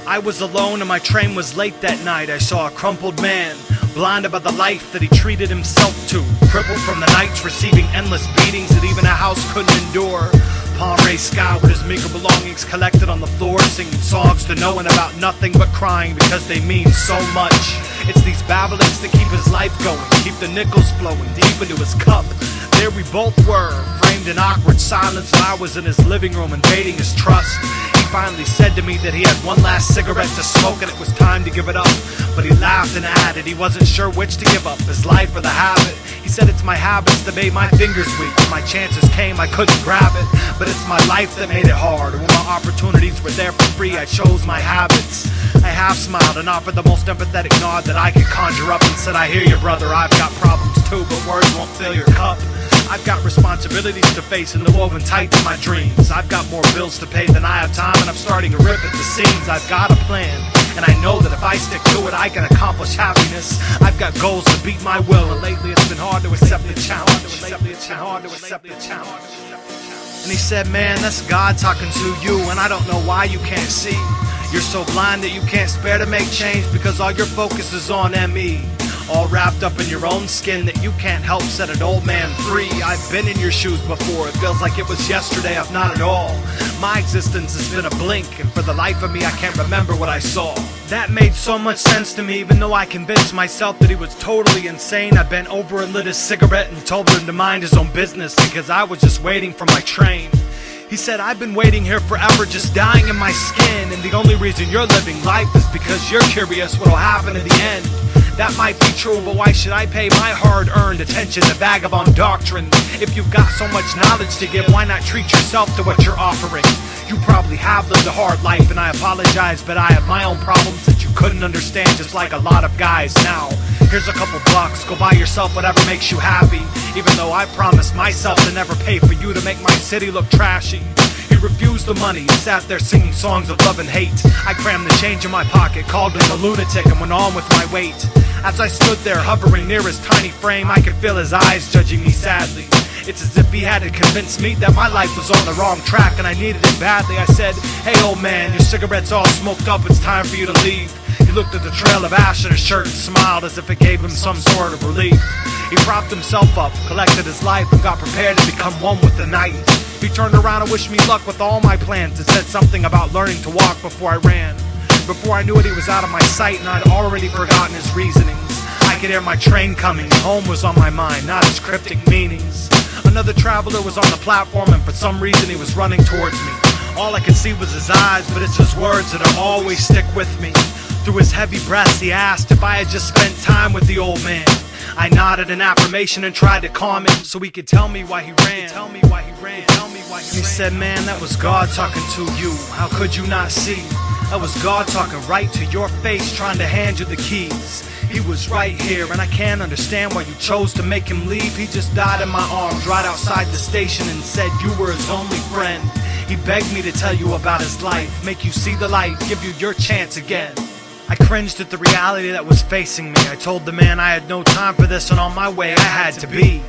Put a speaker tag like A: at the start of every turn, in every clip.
A: I was alone and my train was late that night. I saw a crumpled man, blinded by the life that he treated himself to, crippled from the nights, receiving endless beatings that even a house couldn't endure. Palm raised sky with his meager belongings collected on the floor, singing songs to no one about nothing but crying because they mean so much. It's these babblings that keep his life going, keep the nickels flowing deep into his cup. There we both were, framed in awkward silence while I was in his living room invading his trust. He finally said to me that he had one last cigarette to smoke and it was time to give it up. But he laughed and added he wasn't sure which to give up, his life or the habit. He said it's my habits that made my fingers weak. When my chances came, I couldn't grab it. But it's my life that made it hard. When my opportunities were there for free, I chose my habits. I half smiled and offered the most empathetic nod that I could conjure up and said, I hear you, brother, I've got problems too, but words won't fill your cup. I've got responsibilities to face and they're woven tight to my dreams. I've got more bills to pay than I have time and I'm starting to rip at the seams. I've got a plan and I know that if I stick to it I can accomplish happiness. I've got goals to beat my will and lately it's been hard to accept the challenge. And he said, man, that's God talking to you and I don't know why you can't see. You're so blind that you can't spare to make change because all your focus is on ME. All wrapped up in your own skin that you can't help set an old man free. I've been in your shoes before, it feels like it was yesterday, if not at all. My existence has been a blink, and for the life of me I can't remember what I saw. That made so much sense to me, even though I convinced myself that he was totally insane. I bent over and lit his cigarette and told him to mind his own business because I was just waiting for my train. He said, I've been waiting here forever, just dying in my skin, and the only reason you're living life is because you're curious what'll happen in the end. That might be true, but why should I pay my hard-earned attention to vagabond doctrine? If you've got so much knowledge to give, why not treat yourself to what you're offering? You probably have lived a hard life, and I apologize, but I have my own problems that you couldn't understand, just like a lot of guys now. Here's a couple bucks, go buy yourself whatever makes you happy, even though I promised myself to never pay for you to make my city look trashy. He refused the money, he sat there singing songs of love and hate. I crammed the change in my pocket, called him a lunatic, and went on with my weight. As I stood there hovering near his tiny frame, I could feel his eyes judging me sadly. It's as if he had to convince me that my life was on the wrong track and I needed it badly. I said, hey old man, your cigarette's all smoked up, it's time for you to leave. He looked at the trail of ash in his shirt and smiled as if it gave him some sort of relief. He propped himself up, collected his life, and got prepared to become one with the night. He turned around and wished me luck with all my plans and said something about learning to walk before I ran. Before I knew it, he was out of my sight and I'd already forgotten his reasonings. I could hear my train coming, home was on my mind, not his cryptic meanings. Another traveler was on the platform and for some reason he was running towards me. All I could see was his eyes, but it's his words that'll always stick with me. Through his heavy breaths he asked if I had just spent time with the old man. I nodded in affirmation and tried to calm him so he could tell me why he ran. He said, man, that was God talking to you, how could you not see? That was God talking right to your face, trying to hand you the keys. He was right here, and I can't understand why you chose to make him leave. He just died in my arms right outside the station and said you were his only friend. He begged me to tell you about his life, make you see the light, give you your chance again. I cringed at the reality that was facing me. I told the man I had no time for this and on my way I had to be.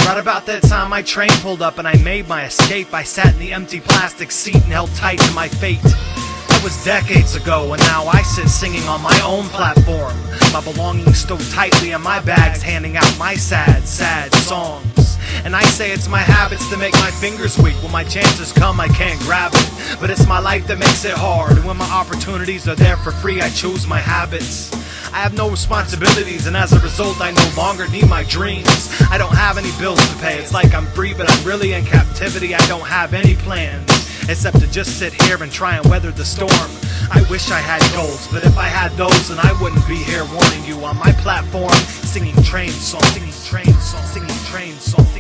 A: Right about that time my train pulled up and I made my escape. I sat in the empty plastic seat and held tight to my fate. That was decades ago and now I sit singing on my own platform. My belongings stowed tightly in my bags, handing out my sad, sad songs. And I say it's my habits that make my fingers weak. When my chances come I can't grab it, but it's my life that makes it hard. And when my opportunities are there for free I choose my habits. I have no responsibilities and as a result I no longer need my dreams. I don't have any bills to pay, it's like I'm free but I'm really in captivity. I don't have any plans except to just sit here and try and weather the storm. I wish I had goals, but if I had those then I wouldn't be here warning you on my platform, singing train songs, singing train songs, singing train songs.